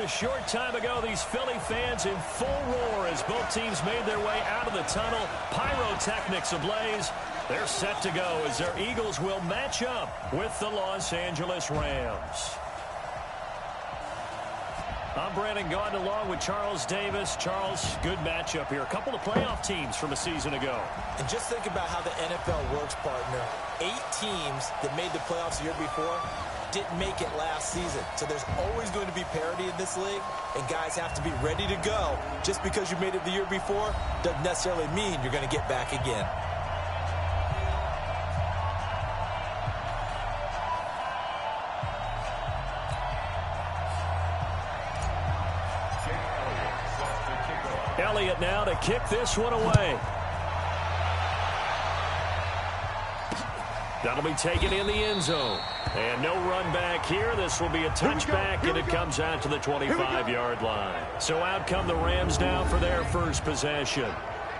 A short time ago, these Philly fans in full roar as both teams made their way out of the tunnel. Pyrotechnics ablaze. They're set to go as their Eagles will match up with the Los Angeles Rams. I'm Brandon Gaudin along with Charles Davis. Charles, good matchup here. A couple of playoff teams from a season ago. And just think about how the NFL works, partner. 8 teams that made the playoffs the year before didn't make it last season. So there's always going to be parity in this league, and guys have to be ready to go. Just because you made it the year before doesn't necessarily mean you're going to get back again. Elliott now to kick this one away. That'll be taken in the end zone. And no run back here. This will be a touchback, and it comes out to the 25-yard line. So out come the Rams now for their first possession.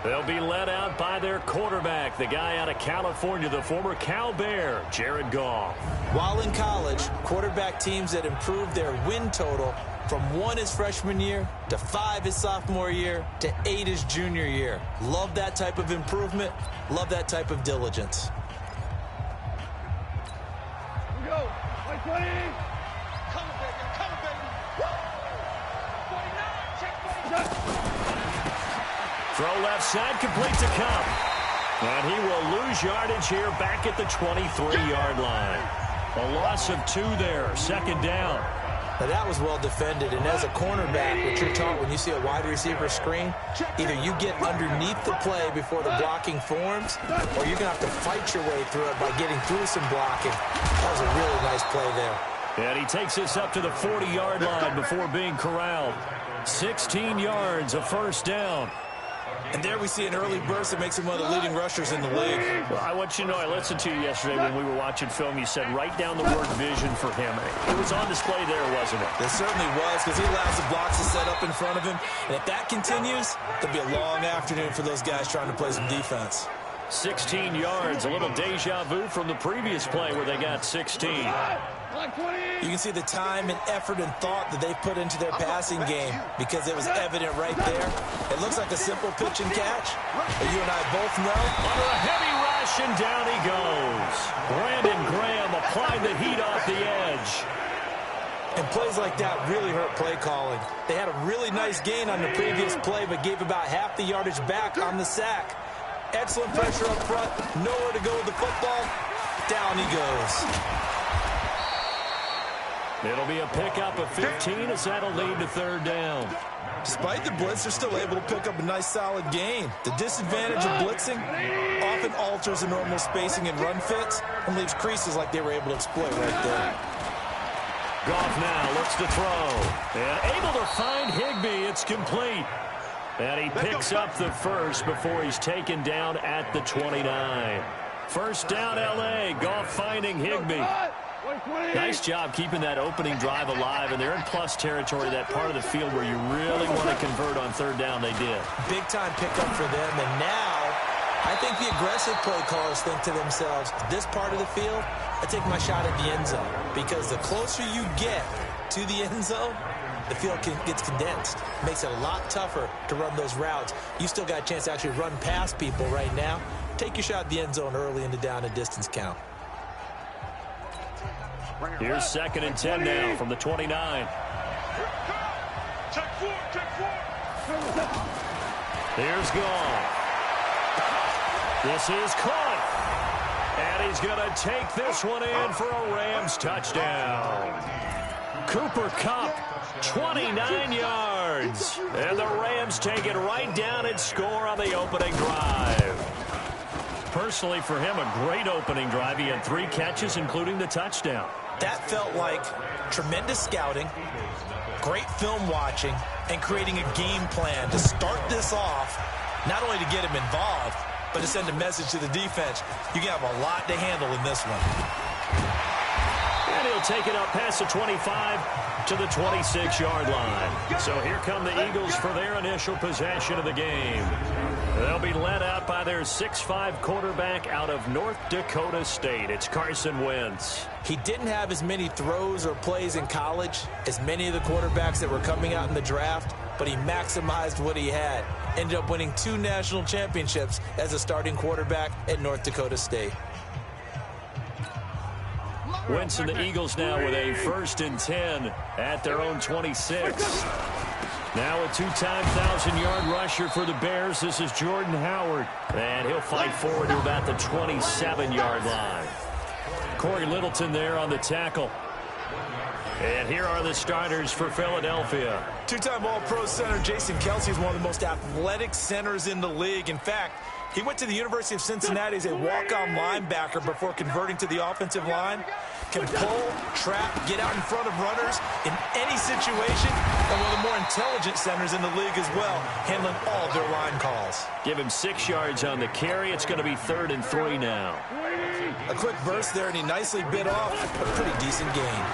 They'll be led out by their quarterback, the guy out of California, the former Cal Bear, Jared Goff. While in college, quarterback teams that improved their win total from 1 his freshman year to 5 his sophomore year to 8 his junior year. Love that type of improvement. Love that type of diligence. Here we go. 20. Coming, baby. Coming, baby. 49. Check 49. Throw left side, complete to Cup. And he will lose yardage here back at the 23-yard line. A loss of 2 there, second down. Now that was well defended, and as a cornerback, what you're taught when you see a wide receiver screen, either you get underneath the play before the blocking forms, or you're going to have to fight your way through it by getting through some blocking. That was a really nice play there. And he takes this up to the 40-yard line before being corralled. 16 yards, a first down. And there we see an early burst that makes him one of the leading rushers in the league. Well, I want you to know, I listened to you yesterday when we were watching film. You said write down the word vision for him. It was on display there, wasn't it? It certainly was, because he allows the blocks to set up in front of him. And if that continues, it'll be a long afternoon for those guys trying to play some defense. 16 yards, a little deja vu from the previous play where they got 16. You can see the time and effort and thought that they put into their passing game because it was evident right there. It looks like a simple pitch and catch, but you and I both know. Under a heavy rush, and down he goes. Brandon Graham applied the heat off the edge. And plays like that really hurt play calling. They had a really nice gain on the previous play, but gave about half the yardage back on the sack. Excellent pressure up front, nowhere to go with the football. Down he goes. It'll be a pickup of 15 as that'll lead to third down. Despite the blitz, they're still able to pick up a nice solid gain. The disadvantage of blitzing often alters the normal spacing and run fits and leaves creases like they were able to exploit right there. Goff now looks to throw. And able to find Higbee. It's complete. And he picks up the first before he's taken down at the 29. First down, L.A. Goff finding Higbee. Nice job keeping that opening drive alive, and they're in plus territory, that part of the field where you really want to convert on third down. They did. Big time pickup for them, and now I think the aggressive play callers think to themselves, this part of the field, I take my shot at the end zone, because the closer you get to the end zone, the field gets condensed. Makes it a lot tougher to run those routes. You still got a chance to actually run past people right now. Take your shot at the end zone early in the down and distance count. Here's 2nd and 10 now from the 29. Check 4, check 4. Here's Goff. This is caught. And he's going to take this one in for a Rams touchdown. Cooper Kupp, 29 yards. And the Rams take it right down and score on the opening drive. Personally, for him, a great opening drive. He had 3 catches, including the touchdown. That felt like tremendous scouting, great film watching, and creating a game plan to start this off, not only to get him involved, but to send a message to the defense. You can have a lot to handle in this one. And he'll take it up past the 25 to the 26-yard line. So here come the Eagles for their initial possession of the game. They'll be led out by their 6'5" quarterback out of North Dakota State. It's Carson Wentz. He didn't have as many throws or plays in college as many of the quarterbacks that were coming out in the draft, but he maximized what he had. Ended up winning 2 national championships as a starting quarterback at North Dakota State. Wentz and the Eagles now with a 1st and 10 at their own 26. Now a 2-time 1,000-yard rusher for the Bears. This is Jordan Howard. And he'll fight forward to about the 27-yard line. Corey Littleton there on the tackle. And here are the starters for Philadelphia. 2-time All-Pro center Jason Clancy is one of the most athletic centers in the league. In fact, he went to the University of Cincinnati as a walk-on linebacker before converting to the offensive line. Can pull, trap, get out in front of runners in any situation, and one of the more intelligent centers in the league as well, handling all of their line calls. Give him 6 yards on the carry. It's going to be 3rd and 3 now. A quick burst there, and he nicely bit off a pretty decent gain.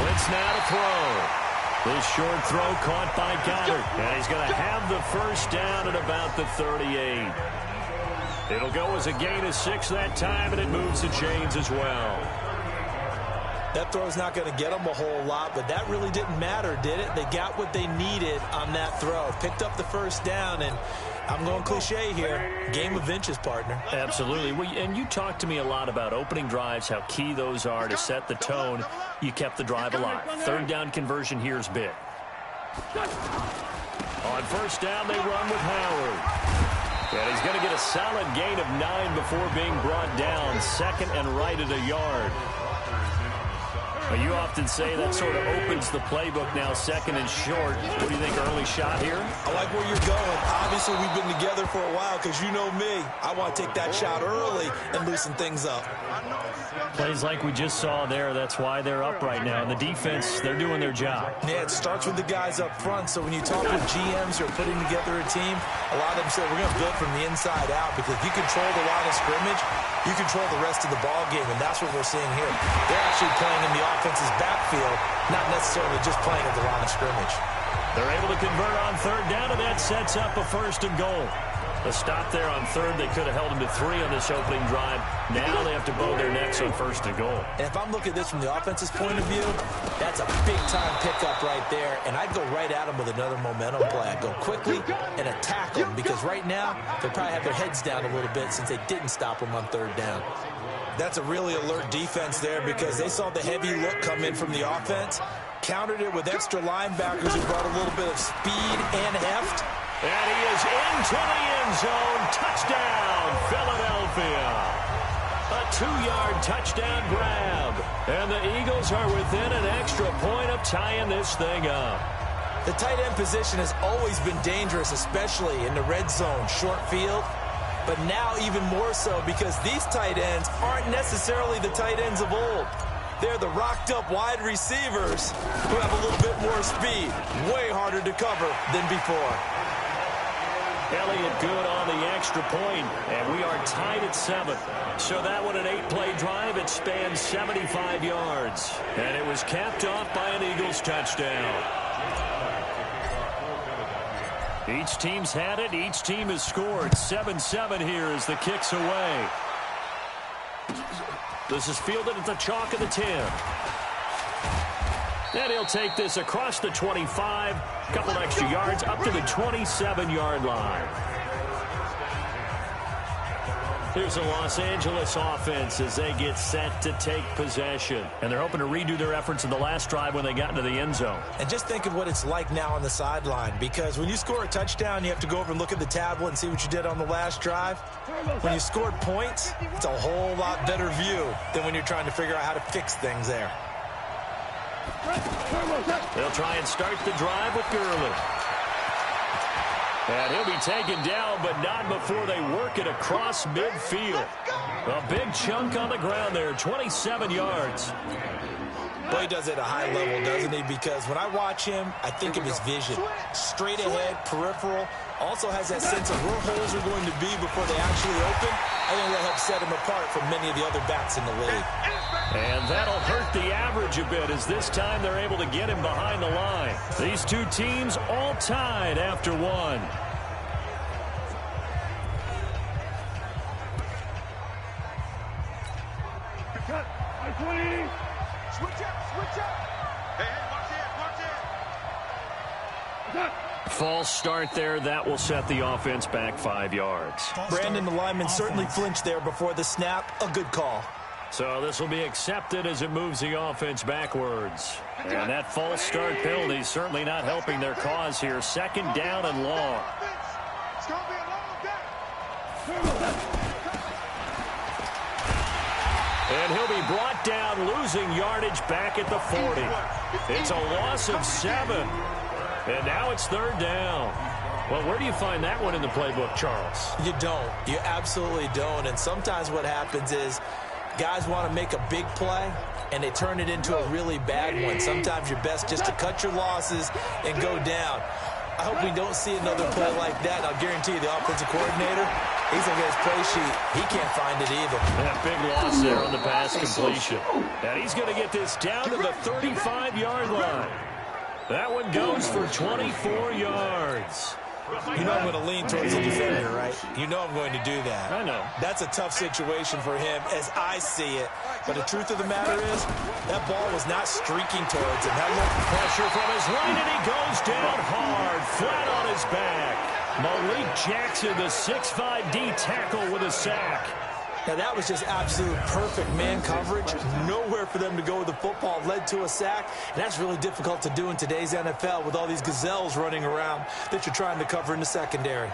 Wentz now to throw. This short throw caught by Goddard, and he's going to have the 1st down at about the 38. It'll go as a gain of 6 that time, and it moves the chains as well. That throw's not going to get them a whole lot, but that really didn't matter, did it? They got what they needed on that throw. Picked up the 1st down, and I'm going cliche here. Game of inches, partner. Absolutely. And you talked to me a lot about opening drives, how key those are to set the tone. You kept the drive alive. 3rd down conversion here is big. On 1st down, they run with Howard. And he's going to get a solid gain of 9 before being brought down. 2nd and right at a yard. Well, you often say that sort of opens the playbook now, 2nd and short. What do you think, early shot here? I like where you're going. Obviously, we've been together for a while because you know me. I want to take that shot early and loosen things up. Plays like we just saw there. That's why they're up right now. And the defense, they're doing their job. Yeah, it starts with the guys up front. So when you talk with GMs who are putting together a team, a lot of them say we're going to build from the inside out because if you control the line of scrimmage, you control the rest of the ball game, and that's what we're seeing here. They're actually playing in the offense's backfield, not necessarily just playing at the line of scrimmage. They're able to convert on 3rd down, and that sets up a 1st and goal. A stop there on 3rd. They could have held them to 3 on this opening drive. Now they have to bow their necks on 1st and goal. And if I'm looking at this from the offense's point of view, that's a big-time pickup right there. And I'd go right at them with another momentum play. I'd go quickly and attack them because right now they'll probably have their heads down a little bit since they didn't stop them on 3rd down. That's a really alert defense there because they saw the heavy look come in from the offense, countered it with extra linebackers who brought a little bit of speed and heft. And he is into the end zone. Touchdown, Philadelphia. A 2-yard touchdown grab. And the Eagles are within an extra point of tying this thing up. The tight end position has always been dangerous, especially in the red zone, short field. But now even more so because these tight ends aren't necessarily the tight ends of old. They're the rocked-up wide receivers who have a little bit more speed. Way harder to cover than before. Elliott good on the extra point, and we are tied at 7. So that one, an 8-play drive, it spans 75 yards. And it was capped off by an Eagles touchdown. Each team's had it. Each team has scored. 7-7 here as the kick's away. This is fielded at the chalk of the 10. And he'll take this across the 25, a couple extra yards, up to the 27-yard line. Here's the Los Angeles offense as they get set to take possession. And they're hoping to redo their efforts in the last drive when they got into the end zone. And just think of what it's like now on the sideline, because when you score a touchdown, you have to go over and look at the tablet and see what you did on the last drive. When you scored points, it's a whole lot better view than when you're trying to figure out how to fix things there. They'll try and start the drive with Gurley. And he'll be taken down, but not before they work it across midfield. A big chunk on the ground there, 27 yards. Boy, he does it at a high level, doesn't he? Because when I watch him, I think of his vision. Straight ahead, peripheral. Also has that sense of where holes are going to be before they actually open. I think that helps set him apart from many of the other backs in the league. And that'll hurt the average a bit as this time they're able to get him behind the line. These two teams all tied after one. 20. Switch up, switch up. Hey, watch it. False start there. That will set the offense back 5 yards. Brandon, the lineman certainly flinched there before the snap. A good call. So this will be accepted as it moves the offense backwards. And that false start penalty is certainly not helping their cause here. 2nd down and long. It's going to be a long day. And he'll be brought down, losing yardage back at the 40. It's a loss of 7. And now it's 3rd down. Well, where do you find that one in the playbook, Charles? You don't. You absolutely don't. And sometimes what happens is guys want to make a big play, and they turn it into a really bad one. Sometimes you're best just to cut your losses and go down. I hope we don't see another play like that. I'll guarantee you the offensive coordinator, he's looking at his play sheet. He can't find it either. And a big loss there on the pass completion. And he's going to get this down to the 35-yard line. That one goes for 24 yards. You know I'm going to lean towards the defender, right? You know I'm going to do that. I know. That's a tough situation for him as I see it. But the truth of the matter is, that ball was not streaking towards him. That looked pressure from his right, and he goes down hard, flat on his back. Malik Jackson, the 6'5" D tackle with a sack. Now, that was just absolute perfect man coverage. Nowhere for them to go with the football. Led to a sack. And that's really difficult to do in today's NFL with all these gazelles running around that you're trying to cover in the secondary.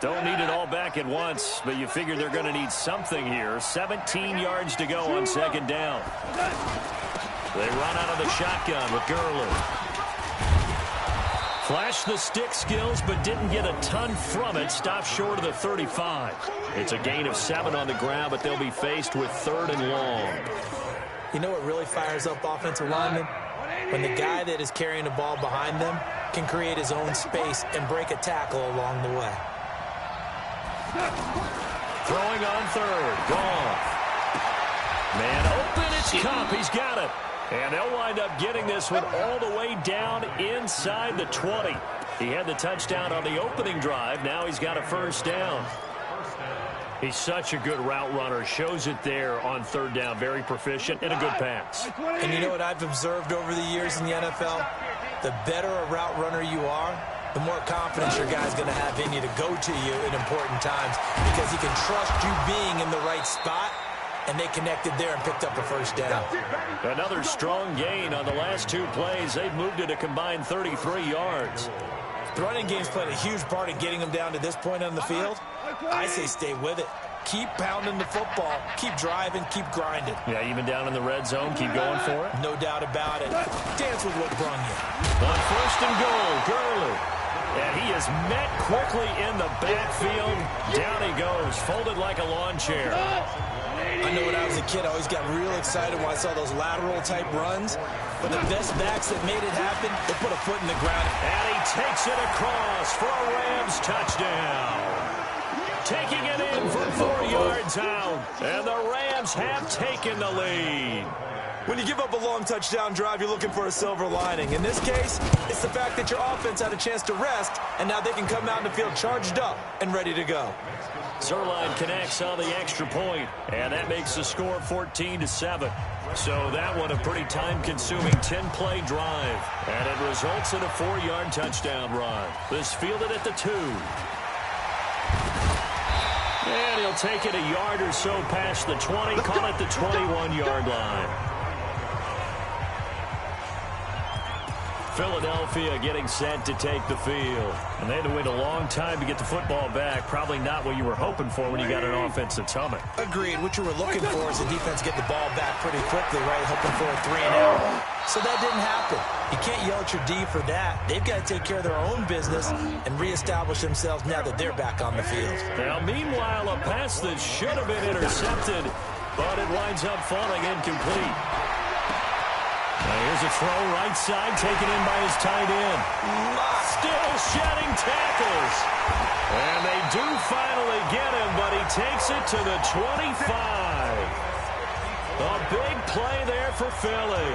Don't need it all back at once, but you figure they're going to need something here. 17 yards to go on 2nd down. They run out of the shotgun with Gurley. Flashed the stick skills, but didn't get a ton from it. Stopped short of the 35. It's a gain of 7 on the ground, but they'll be faced with 3rd and long. You know what really fires up offensive linemen? When the guy that is carrying the ball behind them can create his own space and break a tackle along the way. Throwing on 3rd. Gone. Man open. It's Cup. He's got it. And they'll wind up getting this one all the way down inside the 20. He had the touchdown on the opening drive. Now he's got a 1st down. He's such a good route runner. Shows it there on 3rd down. Very proficient and a good pass. And you know what I've observed over the years in the NFL? The better a route runner you are, the more confidence your guy's going to have in you to go to you in important times because he can trust you being in the right spot, and they connected there and picked up a 1st down. Another strong gain on the last 2 plays. They've moved it a combined 33 yards. The running game's played a huge part in getting them down to this point on the field. I say stay with it. Keep pounding the football. Keep driving. Keep grinding. Yeah, even down in the red zone, keep going for it. No doubt about it. Dance with what brung you. On 1st and goal, Gurley. And he is met quickly in the backfield. Down he goes, folded like a lawn chair. I know when I was a kid, I always got real excited when I saw those lateral-type runs. But the best backs that made it happen, they put a foot in the ground. And he takes it across for a Rams touchdown. Taking it in from 4 yards out. And the Rams have taken the lead. When you give up a long touchdown drive, you're looking for a silver lining. In this case, it's the fact that your offense had a chance to rest, and now they can come out in the field charged up and ready to go. Zerline connects on the extra point, and that makes the score 14-7. So that one a pretty time-consuming 10-play drive, and it results in a 4-yard touchdown run. This fielded at the 2. And he'll take it a yard or so past the 20, call it the 21-yard line. Philadelphia getting set to take the field. And they had to wait a long time to get the football back. Probably not what you were hoping for when you got an offense that's humming. Agreed. What you were looking for is the defense get the ball back pretty quickly, right? Hoping for a 3-and-out. So that didn't happen. You can't yell at your D for that. They've got to take care of their own business and reestablish themselves now that they're back on the field. Now, meanwhile, a pass that should have been intercepted, but it winds up falling incomplete. Now here's a throw right side taken in by his tight end. Still shedding tackles. And they do finally get him, but he takes it to the 25. A big play there for Philly.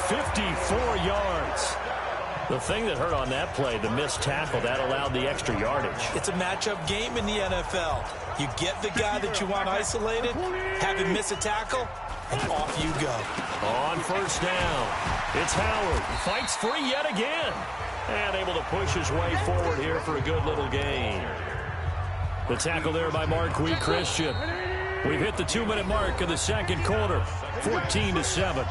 54 yards. The thing that hurt on that play, the missed tackle, that allowed the extra yardage. It's a matchup game in the NFL. You get the guy that you want isolated, have him miss a tackle, and off you go. On first down, it's Howard. Fights free yet again. And able to push his way forward here for a good little gain. The tackle there by Marquis Christian. We've hit the 2-minute mark of the second quarter. 14-7.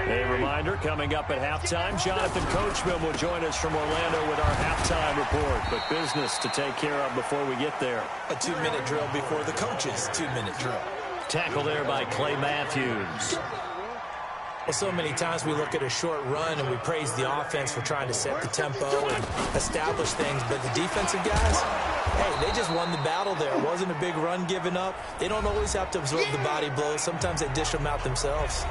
A reminder, coming up at halftime, Jonathan Coachman will join us from Orlando with our halftime report. But business to take care of before we get there. A 2-minute drill before the coach's 2-minute drill. Tackle there by Clay Matthews. Well, so many times we look at a short run and we praise the offense for trying to set the tempo and establish things. But the defensive guys, hey, they just won the battle there. It wasn't a big run given up. They don't always have to absorb the body blows. Sometimes they dish them out themselves.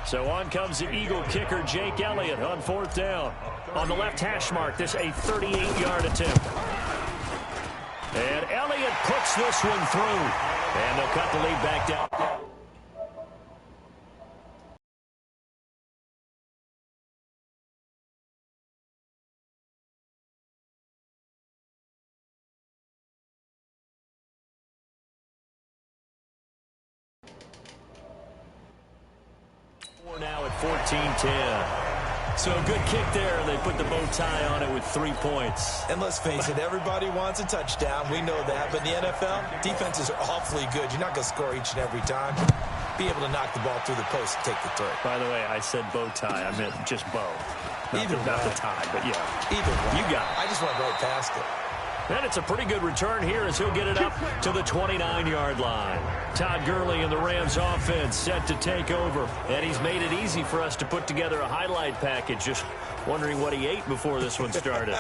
So on comes the Eagle kicker, Jake Elliott, on fourth down. On the left hash mark, this a 38-yard attempt. And Elliott puts this one through. And they'll cut the lead back down. We're now at 14-10. So a good kick there. They put the bow tie on it with 3 points. And let's face it, everybody wants a touchdown. We know that. But in the NFL, defenses are awfully good. You're not going to score each and every time. Be able to knock the ball through the post and take the throw. By the way, I said bow tie. I meant just bow. Not the tie, but yeah. Either way. You got it. I just went right past it. And it's a pretty good return here as he'll get it up to the 29-yard line. Todd Gurley and the Rams offense set to take over. And he's made it easy for us to put together a highlight package. Just wondering what he ate before this one started.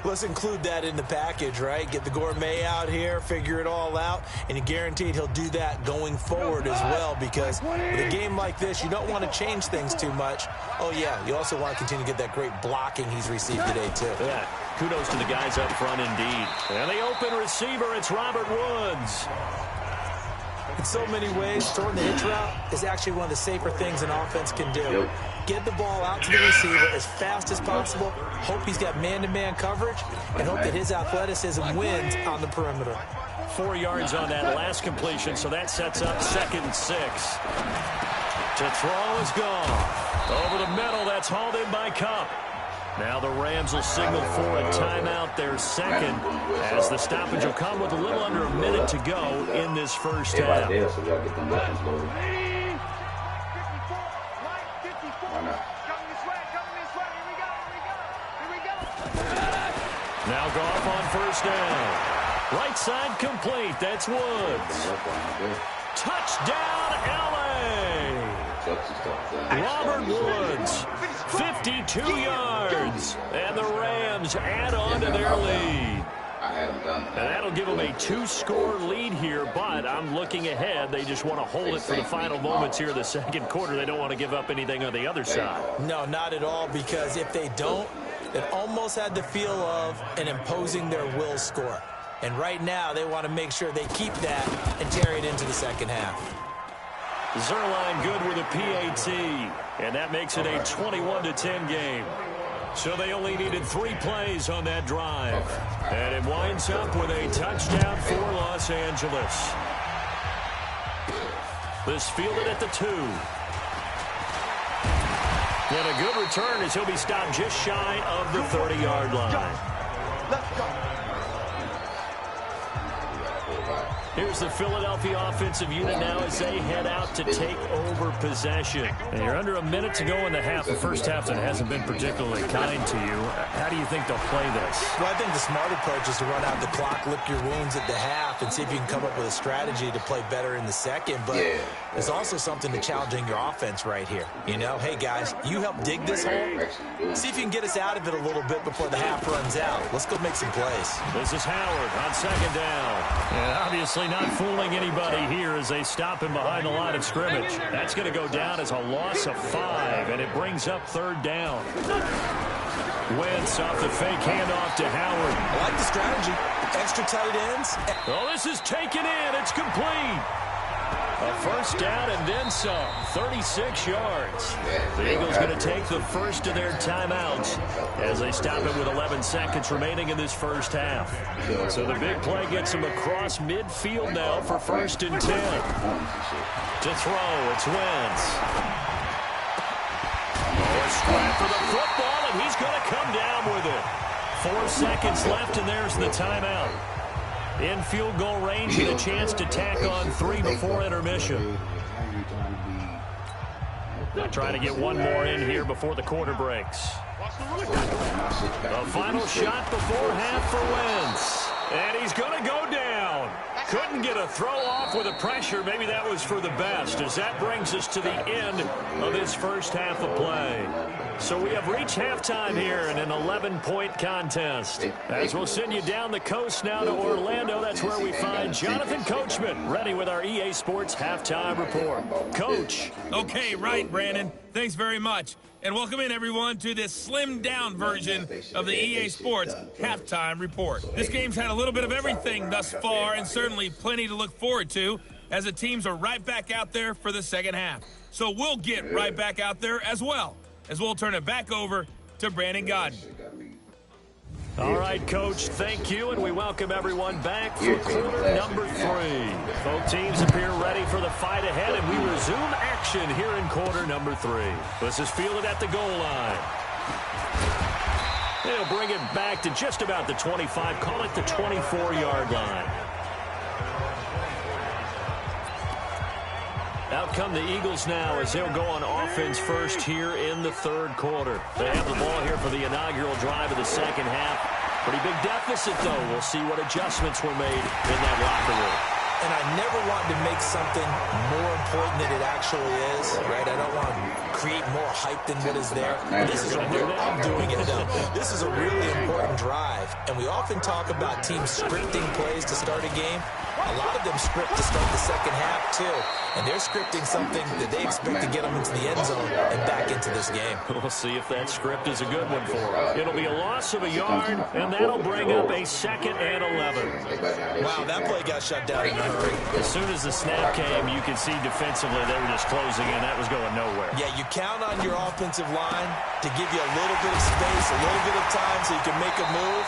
Let's include that in the package, right? Get the gourmet out here, figure it all out, and you're guaranteed he'll do that going forward as well, because with a game like this, you don't want to change things too much. Oh, yeah, you also want to continue to get that great blocking he's received today, too. Yeah, kudos to the guys up front indeed. And the open receiver, it's Robert Woods. In so many ways, throwing the hitch route is actually one of the safer things an offense can do. Get the ball out to the receiver as fast as possible, hope he's got man-to-man coverage, and hope that his athleticism wins on the perimeter. 4 yards on that last completion, so that sets up 2nd and 6. To throw is gone. Over the middle, that's hauled in by Kupp. Now the Rams will signal for a timeout, their second, as the stoppage will come with a little under a minute to go in this first half. Now Goff on first down. Right side complete. That's Woods. Touchdown, L.A. Robert Woods, 52 yards. And the Rams add on to their lead. And that'll give them a 2-score lead here, but I'm looking ahead. They just want to hold it for the final moments here of the second quarter. They don't want to give up anything on the other side. No, not at all, because if they don't, it almost had the feel of an imposing their will score. And right now, they want to make sure they keep that and carry it into the second half. Zerline good with a PAT, and that makes it a 21-10 game. So they only needed 3 plays on that drive. And it winds up with a touchdown for Los Angeles. This fielded at the 2. And a good return as he'll be stopped just shy of the 30-yard line. Let's go. Here's the Philadelphia offensive unit now as they head out to take over possession. And you're under a minute to go in the half. The first half that hasn't been particularly kind to you. How do you think they'll play this? Well, I think the smart approach is to run out the clock, lick your wounds at the half, and see if you can come up with a strategy to play better in the second. But there's also something to challenging your offense right here. You know, hey, guys, you help dig this hole. See if you can get us out of it a little bit before the half runs out. Let's go make some plays. This is Howard on second down. And obviously, Certainly not fooling anybody here as they stop him behind the line of scrimmage. That's going to go down as a loss of 5, and it brings up 3rd down. Wentz off the fake handoff to Howard. I like the strategy. Extra tight ends. Oh, this is taken in. It's complete. A 1st down and then some. 36 yards. The Eagles going to take the first of their timeouts as they stop it with 11 seconds remaining in this first half. So the big play gets them across midfield now for 1st and 10. To throw, it's Wentz. Oh, a strap for the football, and he's going to come down with it. 4 seconds left, and there's the timeout. In field goal range and a chance to tack on 3 before intermission. They're trying to get one more in here before the quarter breaks. The final shot before half for Wentz. And he's going to go down. Couldn't get a throw off with the pressure. Maybe that was for the best, as that brings us to the end of this first half of play. So we have reached halftime here in an 11-point contest. As we'll send you down the coast now to Orlando, that's where we find Jonathan Coachman, ready with our EA Sports Halftime Report. Coach. Okay, right, Brandon. Thanks very much. And welcome in, everyone, to this slimmed-down version of the EA Sports Halftime Report. This game's had a little bit of everything thus far, and certainly plenty to look forward to, as the teams are right back out there for the second half. So we'll get right back out there as well, as we'll turn it back over to Brandon Godden. All right, Coach, thank you, and we welcome everyone back for quarter number 3. Both teams appear ready for the fight ahead, and we resume action here in quarter number 3. This is fielded at the goal line. They'll bring it back to just about the 25, call it the 24-yard line. Out come the Eagles now as they'll go on offense first here in the 3rd quarter. They have the ball here for the inaugural drive of the second half. Pretty big deficit, though. We'll see what adjustments were made in that locker room. And I never want to make something more important than it actually is, right? I don't want to create more hype than what is there. This is a real, I'm doing it though. This is a really important drive. And we often talk about teams scripting plays to start a game. A lot of them script to start the second half, too. And they're scripting something that they expect to get them into the end zone and back into this game. We'll see if that script is a good one for them. It'll be a loss of a yard, and that'll bring up a 2nd and 11. Wow, that play got shut down in a hurry. As soon as the snap came, you could see defensively they were just closing in. That was going nowhere. Yeah, you count on your offensive line to give you a little bit of space, a little bit of time so you can make a move.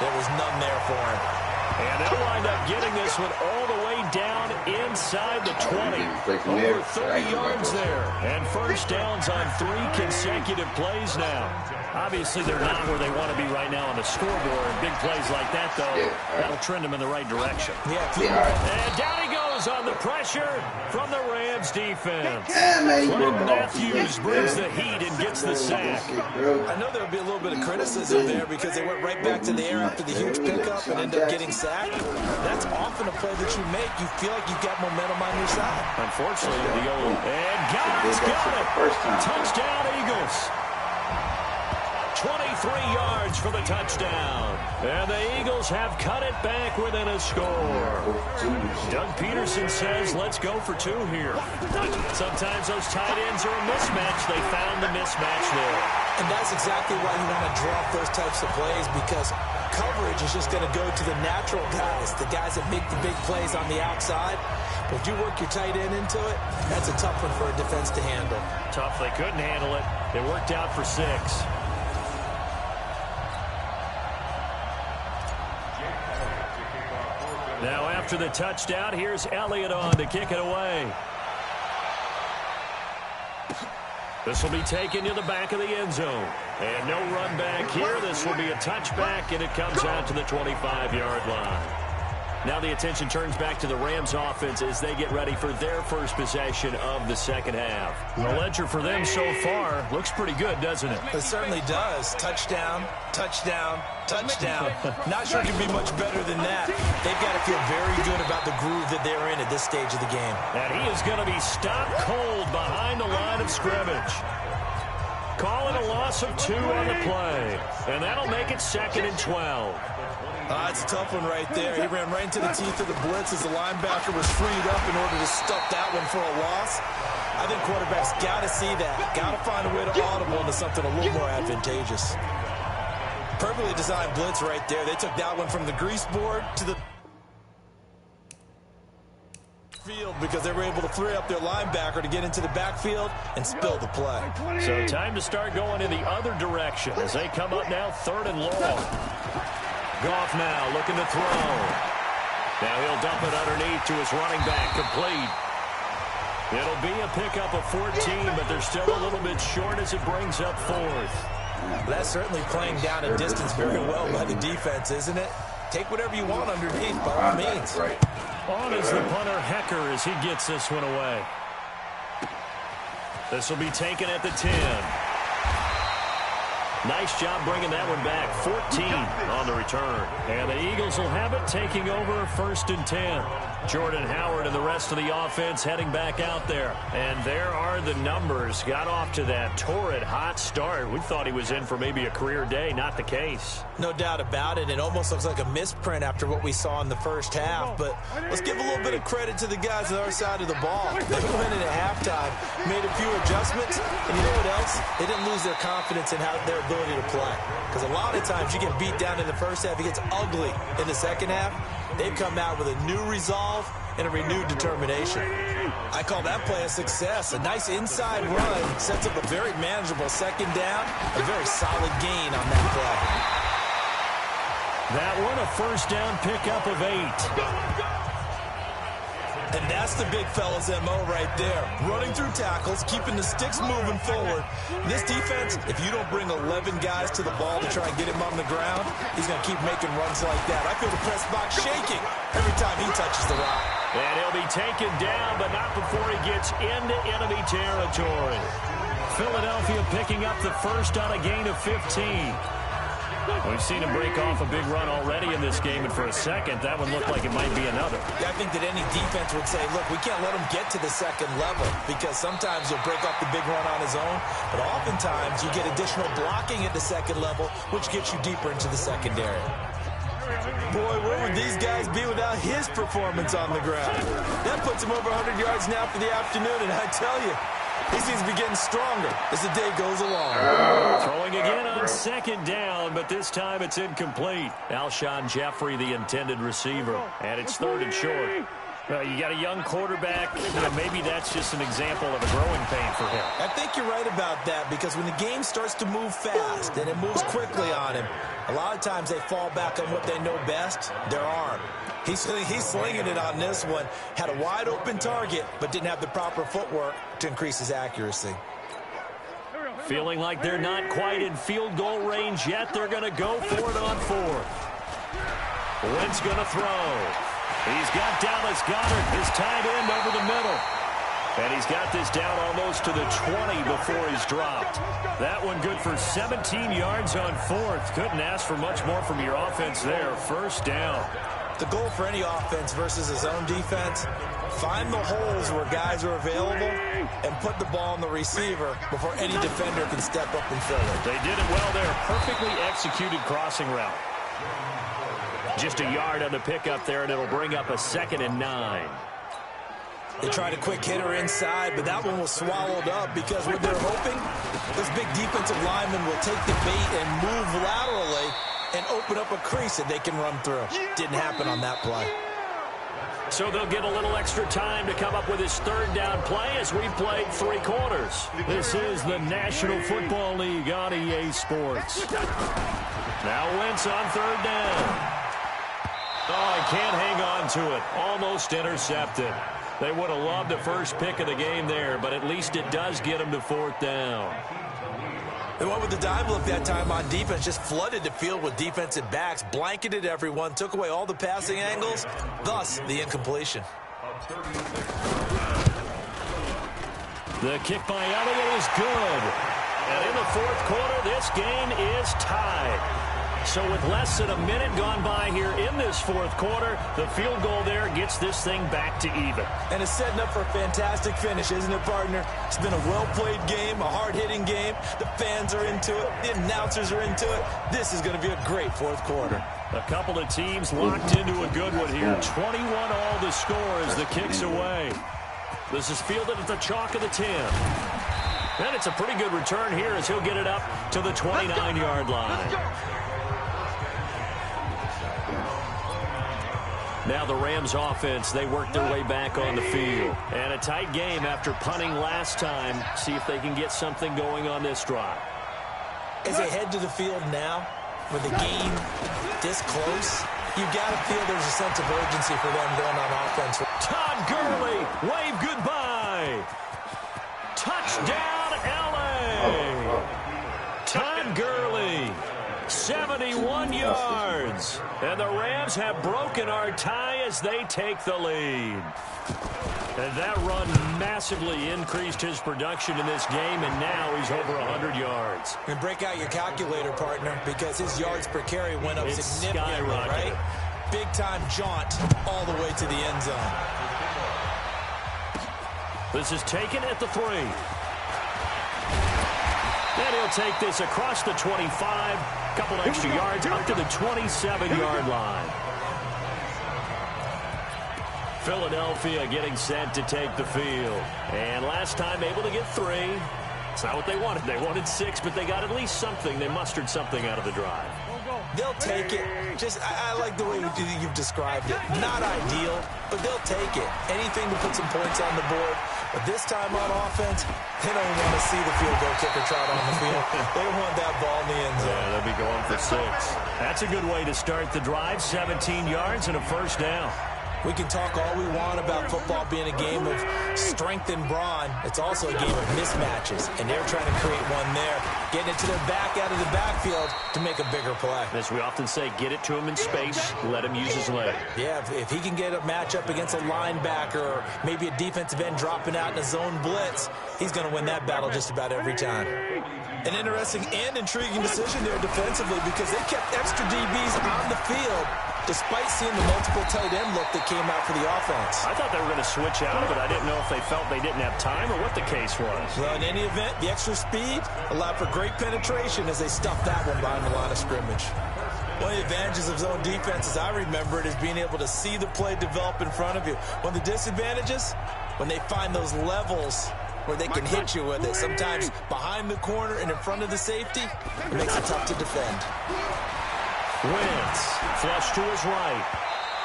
There was none there for him. And they'll wind up getting this one all the way down inside the 20. Over 30 yards there. And first downs on 3 consecutive plays now. Obviously, they're not where they want to be right now on the scoreboard. Big plays like that, though, that'll trend them in the right direction. And down he goes on the pressure from the Rams defense. Clinton Matthews brings the heat and gets the sack. I know there'll be a little bit of criticism there because they went right back to the air after the huge pickup and ended up getting sacked. That's often a play that you make. You feel like you've got momentum on your side. Unfortunately, the old and got it. Touchdown, Eagles. 23 yards for the touchdown. And the Eagles have cut it back within a score. Doug Peterson says, let's go for 2 here. Sometimes those tight ends are a mismatch. They found the mismatch there. And that's exactly why you want to drop those types of plays, because coverage is just going to go to the natural guys, the guys that make the big plays on the outside. But if you work your tight end into it, that's a tough one for a defense to handle. Tough. They couldn't handle it. It worked out for 6. Now after the touchdown, here's Elliott on to kick it away. This will be taken to the back of the end zone. And no run back here. This will be a touchback, and it comes out to the 25-yard line. Now the attention turns back to the Rams offense as they get ready for their first possession of the second half. The ledger for them so far looks pretty good, doesn't it? It certainly does. Touchdown, touchdown, touchdown. Not sure it can be much better than that. They've got to feel very good about the groove that they're in at this stage of the game. And he is going to be stopped cold behind the line of scrimmage. Calling a loss of 2 on the play. And that'll make it 2nd and 12. That's a tough one right there. He ran right into the teeth of the blitz as the linebacker was freed up in order to stuff that one for a loss. I think quarterbacks got to see that. Got to find a way to audible into something a little more advantageous. Perfectly designed blitz right there. They took that one from the grease board to the field because they were able to free up their linebacker to get into the backfield and spill the play. So time to start going in the other direction as they come up now 3rd and long. Goff now looking to throw. Now he'll dump it underneath to his running back, complete. It'll be a pickup of 14, but they're still a little bit short as it brings up 4th. That's certainly playing down a distance very well by the defense, isn't it? Take whatever you want underneath, by all means. On is the punter, Hecker, as he gets this one away. This will be taken at the 10. Nice job bringing that one back. 14 on the return. And the Eagles will have it, taking over 1st and 10. Jordan Howard and the rest of the offense heading back out there. And there are the numbers. Got off to that torrid hot start. We thought he was in for maybe a career day. Not the case. No doubt about it. It almost looks like a misprint after what we saw in the first half. But let's give a little bit of credit to the guys on the other side of the ball. They went in at halftime, made a few adjustments, and you know what else? They didn't lose their confidence in their ability to play. Because a lot of times you get beat down in the first half, it gets ugly in the second half. They've come out with a new resolve and a renewed determination. I call that play a success. A nice inside run sets up a very manageable 2nd down, a very solid gain on that play. That one, a 1st down pickup of 8. And that's the big fella's MO right there. Running through tackles, keeping the sticks moving forward. This defense, if you don't bring 11 guys to the ball to try and get him on the ground, he's going to keep making runs like that. I feel the press box shaking every time he touches the rock. And he'll be taken down, but not before he gets into enemy territory. Philadelphia picking up the 1st on a gain of 15. We've seen him break off a big run already in this game, and for a second, that one looked like it might be another. Yeah, I think that any defense would say, look, we can't let him get to the 2nd level because sometimes he'll break off the big run on his own, but oftentimes you get additional blocking at the 2nd level, which gets you deeper into the secondary. Boy, where would these guys be without his performance on the ground? That puts him over 100 yards now for the afternoon, and I tell you, he seems to be getting stronger as the day goes along. Throwing again on 2nd down, but this time it's incomplete. Alshon Jeffrey, the intended receiver, and it's 3rd and short. You got a young quarterback. Maybe that's just an example of a growing pain for him. I think you're right about that because when the game starts to move fast and it moves quickly on him, a lot of times they fall back on what they know best, their arm. He's slinging it on this one. Had a wide open target, but didn't have the proper footwork to increase his accuracy. Feeling like they're not quite in field goal range yet. They're going to go for it on 4th. Wentz going to throw. He's got Dallas Goedert, his tight end, over the middle. And he's got this down almost to the 20 before he's dropped. That one good for 17 yards on 4th. Couldn't ask for much more from your offense there. 1st down. The goal for any offense versus his own defense, find the holes where guys are available and put the ball on the receiver before any defender can step up and fill it. They did it well there. Perfectly executed crossing route. Just a yard on the pickup there, and it'll bring up a 2nd and 9. They tried a quick hitter inside, but that one was swallowed up because what they're hoping, this big defensive lineman will take the bait and move laterally and open up a crease that they can run through. Didn't happen on that play. So they'll get a little extra time to come up with his 3rd down play as we've played 3 quarters. This is the National Football League on EA Sports. Now Wentz on 3rd down. Oh, he can't hang on to it. Almost intercepted. They would have loved the first pick of the game there, but at least it does get him to 4th down. They went with the dive look that time on defense, just flooded the field with defensive backs, blanketed everyone, took away all the passing angles, thus the incompletion. The kick by Elliott is good. And in the 4th quarter, this game is tied. So with less than a minute gone by here in this 4th quarter, the field goal there gets this thing back to even. And it's setting up for a fantastic finish, isn't it, partner? It's been a well-played game, a hard-hitting game. The fans are into it. The announcers are into it. This is going to be a great 4th quarter. A couple of teams locked into a good one here. 21 all to score as the kick's away. This is fielded at the chalk of the 10. And it's a pretty good return here as he'll get it up to the 29-yard line. Now the Rams offense, they work their way back on the field. And a tight game after punting last time. See if they can get something going on this drive. As they head to the field now, with the game this close, you've got to feel there's a sense of urgency for them going on offense. Todd Gurley, wave goodbye. Touchdown, L.A. Todd Gurley, 71 yards. And the Rams have broken our tie as they take the lead. And that run massively increased his production in this game, and now he's over 100 yards. And break out your calculator, partner, because his yards per carry went up significantly, right? Big-time jaunt all the way to the end zone. This is taken at the 3. And he'll take this across the 25, couple extra yards up to the 27-yard line. Philadelphia getting set to take the field. And last time able to get 3. It's not what they wanted. They wanted 6, but they got at least something. They mustered something out of the drive. They'll take it. I like the way you've described it. Not ideal, but they'll take it. Anything to put some points on the board. But this time on offense, they don't want to see the field goal kicker trot on the field. They want that ball in the end zone. Yeah, they'll be going for 6. That's a good way to start the drive. 17 yards and a first down. We can talk all we want about football being a game of strength and brawn. It's also a game of mismatches, and they're trying to create one there, getting it to their back out of the backfield to make a bigger play. As we often say, get it to him in space, let him use his leg. Yeah, if he can get a matchup against a linebacker or maybe a defensive end dropping out in a zone blitz, he's going to win that battle just about every time. An interesting and intriguing decision there defensively because they kept extra DBs on the field despite seeing the multiple tight end look that came out for the offense. I thought they were going to switch out, but I didn't know if they felt they didn't have time or what the case was. Well, in any event, the extra speed allowed for great penetration as they stuffed that one behind the line of scrimmage. One of the advantages of zone defense, as I remember it, is being able to see the play develop in front of you. One of the disadvantages, when they find those levels where they can hit you with it, sometimes behind the corner and in front of the safety, it makes it tough to defend. Wentz, flush to his right,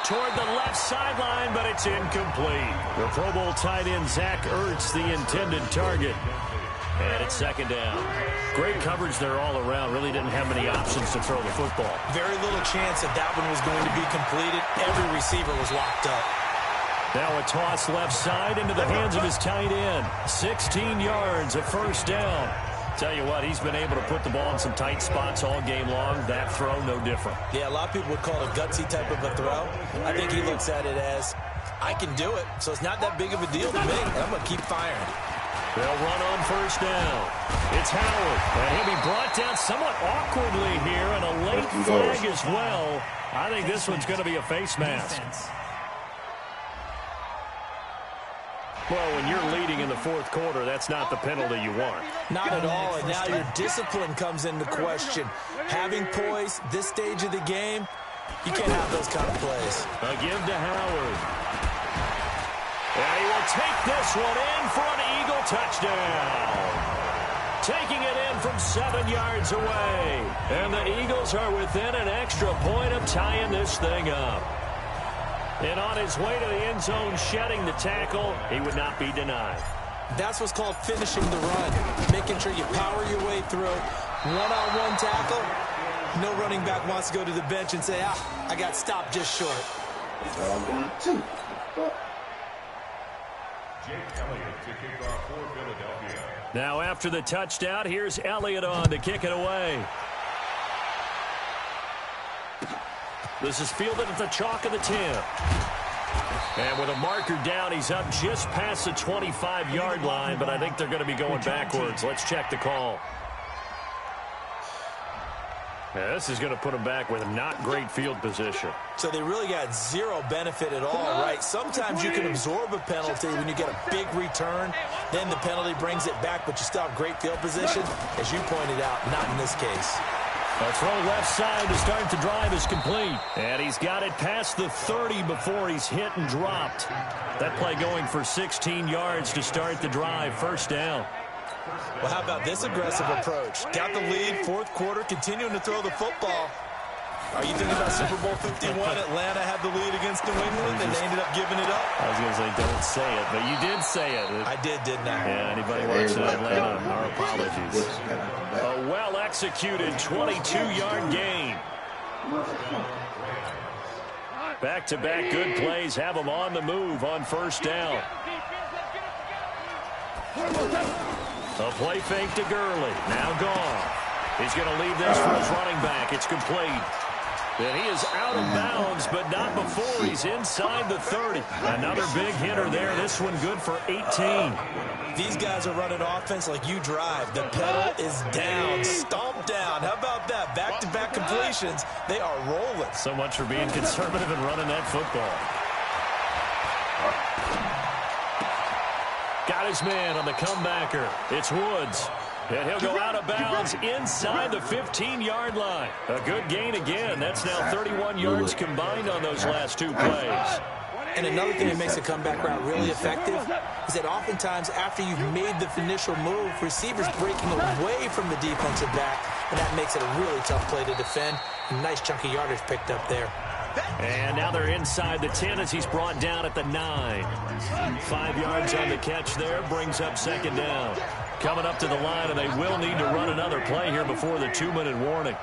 toward the left sideline, but it's incomplete. The Pro Bowl tight end Zach Ertz, the intended target. And it's second down. Great coverage there all around. Really didn't have many options to throw the football. Very little chance that that one was going to be completed. Every receiver was locked up. Now a toss left side into the hands of his tight end. 16 yards, a first down. Tell you what, he's been able to put the ball in some tight spots all game long. That throw, no different. Yeah, a lot of people would call it a gutsy type of a throw. I think he looks at it as, I can do it, so it's not that big of a deal to me. I'm going to keep firing. They'll run on first down. It's Howard, and he'll be brought down somewhat awkwardly here, and a late flag as well. I think this one's going to be a face mask. Well, when you're leading in the fourth quarter, that's not the penalty you want. Not at all, and now your discipline comes into question. Having poise this stage of the game, you can't have those kind of plays. A give to Howard. And he will take this one in for an Eagle touchdown. Taking it in from 7 yards away. And the Eagles are within an extra point of tying this thing up. And on his way to the end zone, shedding the tackle, he would not be denied. That's what's called finishing the run. Making sure you power your way through. One-on-one tackle. No running back wants to go to the bench and say, I got stopped just short. Now after the touchdown, here's Elliott on to kick it away. This is fielded at the chalk of the 10. And with a marker down, he's up just past the 25-yard line, but I think they're going to be going backwards. Let's check the call. Yeah, this is going to put him back with not great field position. So they really got zero benefit at all, right? Sometimes you can absorb a penalty when you get a big return. Then the penalty brings it back, but you still have great field position. As you pointed out, not in this case. A throw left side to start the drive is complete. And he's got it past the 30 before he's hit and dropped. That play going for 16 yards to start the drive. First down. Well, how about this aggressive approach? Got the lead, fourth quarter, continuing to throw the football. Are you thinking about Super Bowl 51? Atlanta had the lead against New England, and they ended up giving it up? I was going to say, don't say it, but you did say it. I did, didn't I? Yeah, anybody watching Atlanta, our apologies. A well-executed 22-yard gain. Back-to-back good plays have them on the move on first down. A play fake to Gurley. Now gone. He's going to leave this for his running back. It's complete. And he is out of bounds, but not before he's inside the 30. Another big hitter there. This one good for 18. These guys are running offense like you drive. The pedal is down, stomped down. How about that? Back-to-back completions. They are rolling. So much for being conservative and running that football. Got his man on the comebacker. It's Woods. And he'll go out of bounds inside the 15-yard line. A good gain again. That's now 31 yards combined on those last two plays. And another thing that makes a comeback route really effective is that oftentimes after you've made the initial move, receivers breaking away from the defensive back, and that makes it a really tough play to defend. A nice chunk of yardage picked up there. And now they're inside the 10 as he's brought down at the 9. 5 yards on the catch there, brings up second down. Coming up to the line, and they will need to run another play here before the 2-minute warning.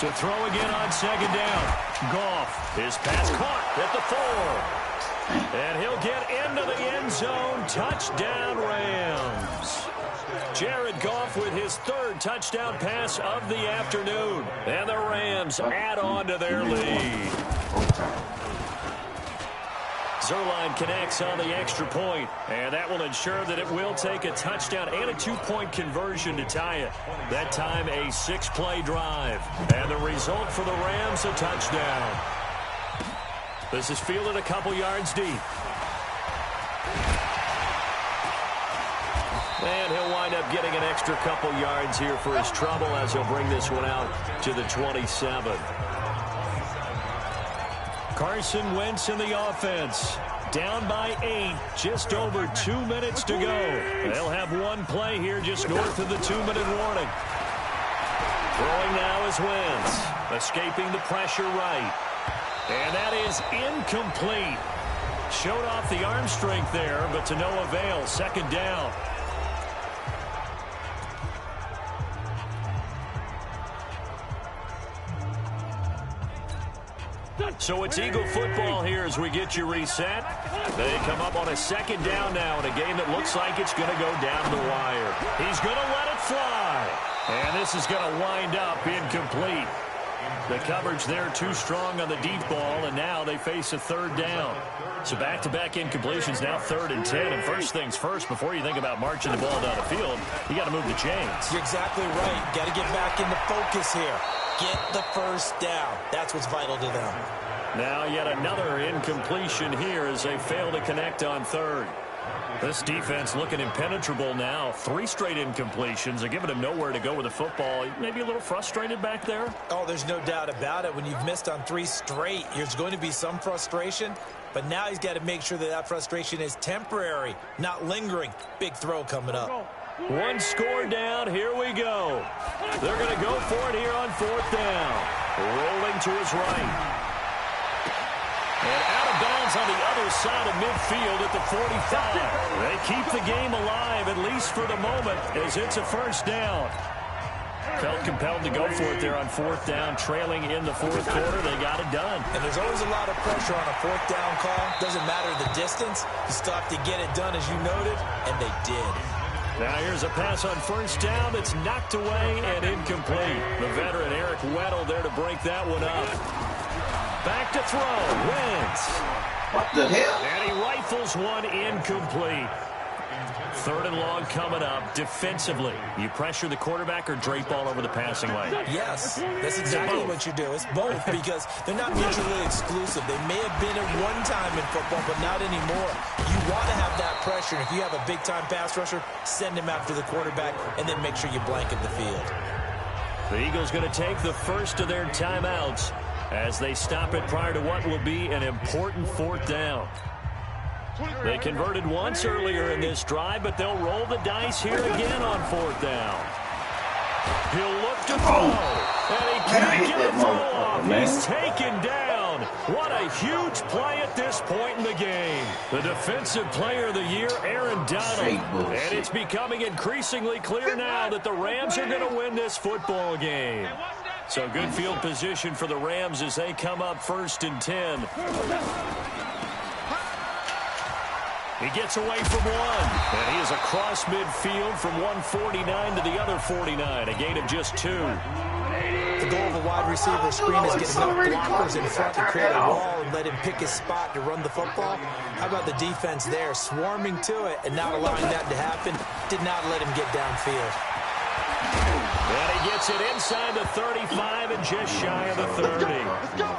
To throw again on second down. Goff, his pass caught at the 4. And he'll get into the end zone. Touchdown, Rams. Jared Goff with his third touchdown pass of the afternoon. And the Rams add on to their lead. Zerline connects on the extra point, and that will ensure that it will take a touchdown and a 2-point conversion to tie it. That time a 6-play drive, and the result for the Rams, a touchdown. This is fielded a couple yards deep. And he'll wind up getting an extra couple yards here for his trouble as he'll bring this one out to the 27. Carson Wentz in the offense. Down by 8. Just over 2 minutes to go. They'll have one play here just north of the 2-minute warning. Throwing now is Wentz. Escaping the pressure right. And that is incomplete. Showed off the arm strength there, but to no avail. Second down. So it's Eagle football here as we get you reset. They come up on a second down now in a game that looks like it's going to go down the wire. He's going to let it fly. And this is going to wind up incomplete. The coverage there too strong on the deep ball, and now they face a third down. So back-to-back incompletions, now 3rd and 10. And first things first, before you think about marching the ball down the field, you got to move the chains. You're exactly right. Got to get back into focus here. Get the first down. That's what's vital to them. Now yet another incompletion here as they fail to connect on 3rd. This defense looking impenetrable now. 3 straight incompletions. They're giving him nowhere to go with the football. Maybe a little frustrated back there? Oh, there's no doubt about it. When you've missed on 3 straight, there's going to be some frustration. But now he's got to make sure that that frustration is temporary, not lingering. Big throw coming up. One score down. Here we go. They're going to go for it here on 4th down. Rolling to his right. And out of bounds on the other side of midfield at the 45. They keep the game alive, at least for the moment, as it's a first down. Felt compelled to go for it there on 4th down, trailing in the 4th quarter. They got it done. And there's always a lot of pressure on a 4th down call. Doesn't matter the distance. You still have to get it done, as you noted, and they did. Now here's a pass on 1st down that's knocked away and incomplete. The veteran Eric Weddle there to break that one up. Back to throw. Wentz. What the hell? And he rifles one incomplete. 3rd and long coming up. Defensively, you pressure the quarterback or drape all over the passing lane? Yes, that's exactly what you do. It's both because they're not mutually exclusive. They may have been at one time in football, but not anymore. You want to have that pressure. If you have a big-time pass rusher, send him after the quarterback, and then make sure you blanket the field. The Eagles going to take the first of their timeouts as they stop it prior to what will be an important 4th down. They converted once earlier in this drive, but they'll roll the dice here again on 4th down. He'll look to throw, and he can't get a throw off. He's taken down. What a huge play at this point in the game. The Defensive Player of the Year, Aaron Donald. And it's becoming increasingly clear now that the Rams are going to win this football game. So good field position for the Rams as they come up 1st and 10. He gets away from one, and he is across midfield from 149 to the other 49, a gain of just 2. The goal of a wide receiver screen is getting enough blockers in front to create a wall and let him pick his spot to run the football. How about the defense there, swarming to it and not allowing that to happen? Did not let him get downfield. And he gets it inside the 35 and just shy of the 30. Let's go.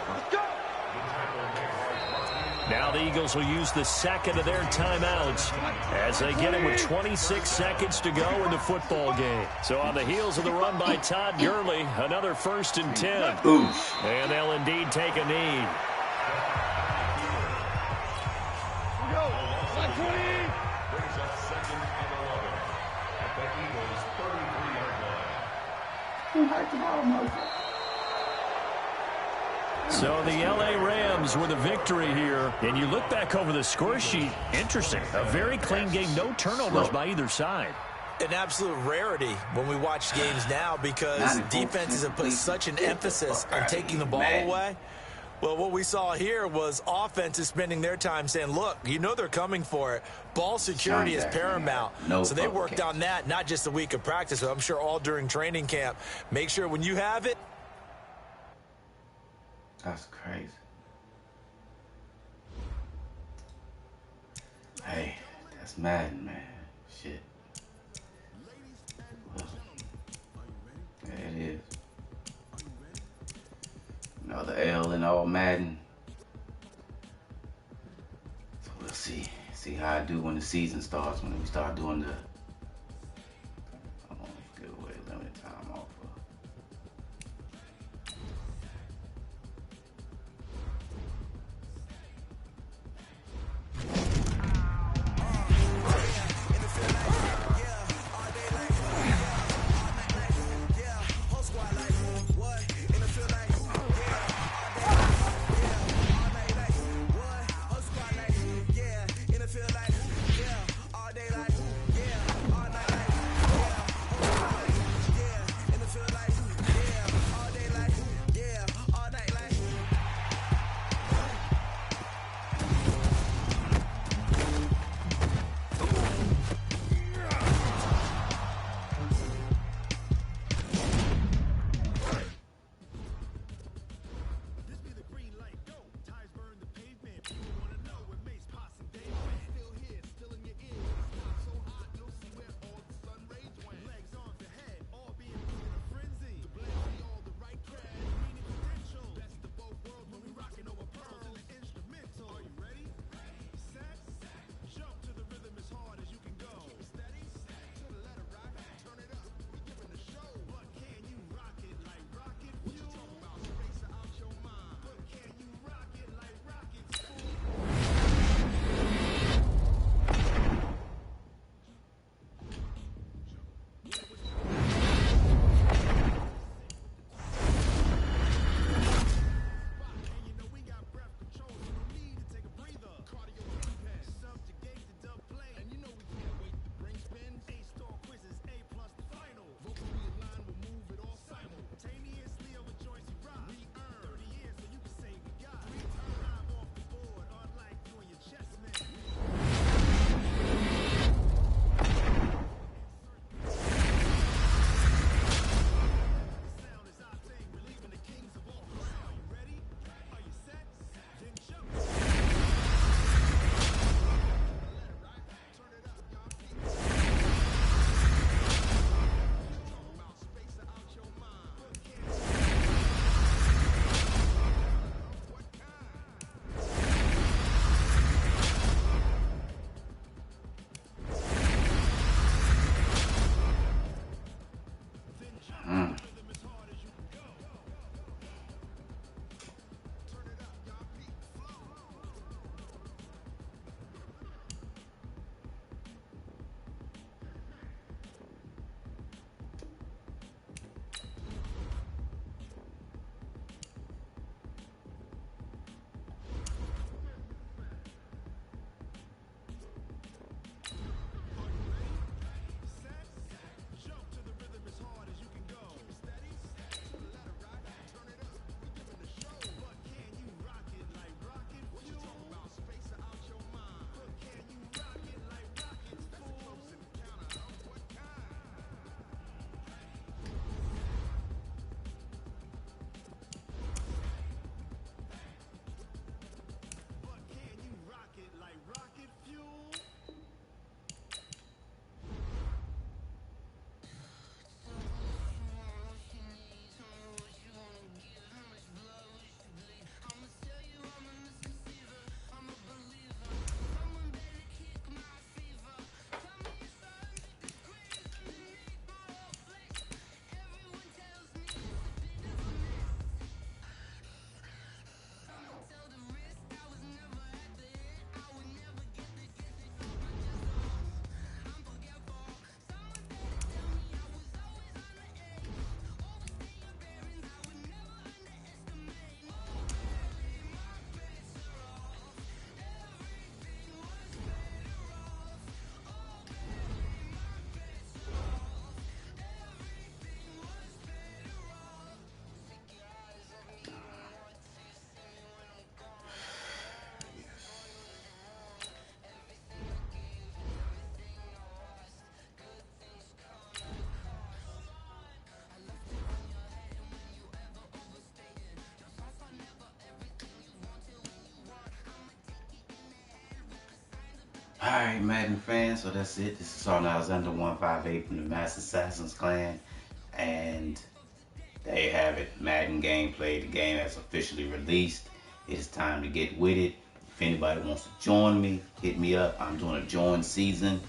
Now the Eagles will use the 2nd of their timeouts as they get it with 26 seconds to go in the football game. So on the heels of the run by Todd Gurley, another 1st and 10. Oof. And they'll indeed take a knee. So the L.A. Rams with a victory here. And you look back over the score sheet, interesting. A very clean game, no turnovers by either side. An absolute rarity when we watch games now because defenses have put such an emphasis on taking the ball away. Well, what we saw here was offenses spending their time saying, look, you know they're coming for it. Ball security is paramount. So they worked on that, not just a week of practice, but I'm sure all during training camp. Make sure when you have it. That's crazy. Hey, that's Madden, man. Shit. Well, yeah, it is. Another L in all Madden. So we'll see how I do when the season starts, when we start doing the give away limited time offer. Alright, Madden fans, so that's it. This is Saul Alexander 158 from the Master Assassins clan. And there you have it. Madden gameplay. The game has officially released. It's time to get with it. If anybody wants to join me, hit me up. I'm doing a join season.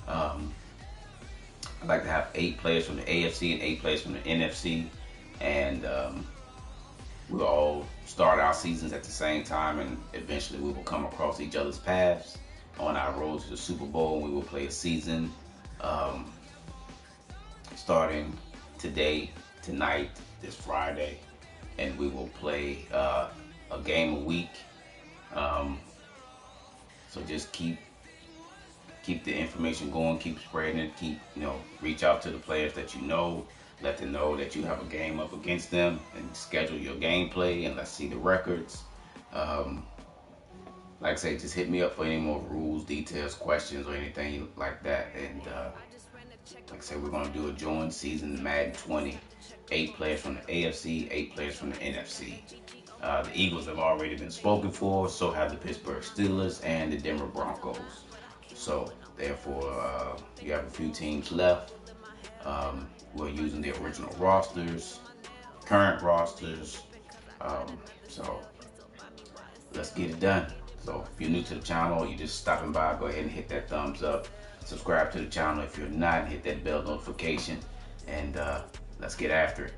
I'd like to have 8 players from the AFC and 8 players from the NFC. And we'll all start our seasons at the same time, and eventually we will come across each other's paths on our road to the Super Bowl. We will play a season starting today, tonight, this Friday, and we will play a game a week. So just keep the information going, keep spreading it, reach out to the players that you know, let them know that you have a game up against them, and schedule your gameplay, and let's see the records. Like I say, just hit me up for any more rules, details, questions, or anything like that. And like I said, we're going to do a joint season, Madden 20. 8 players from the AFC, 8 players from the NFC. The Eagles have already been spoken for, so have the Pittsburgh Steelers and the Denver Broncos. So, therefore, you have a few teams left. We're using the original rosters, current rosters. So, let's get it done. So if you're new to the channel or you're just stopping by, go ahead and hit that thumbs up. Subscribe to the channel if you're not, hit that bell notification, and let's get after it.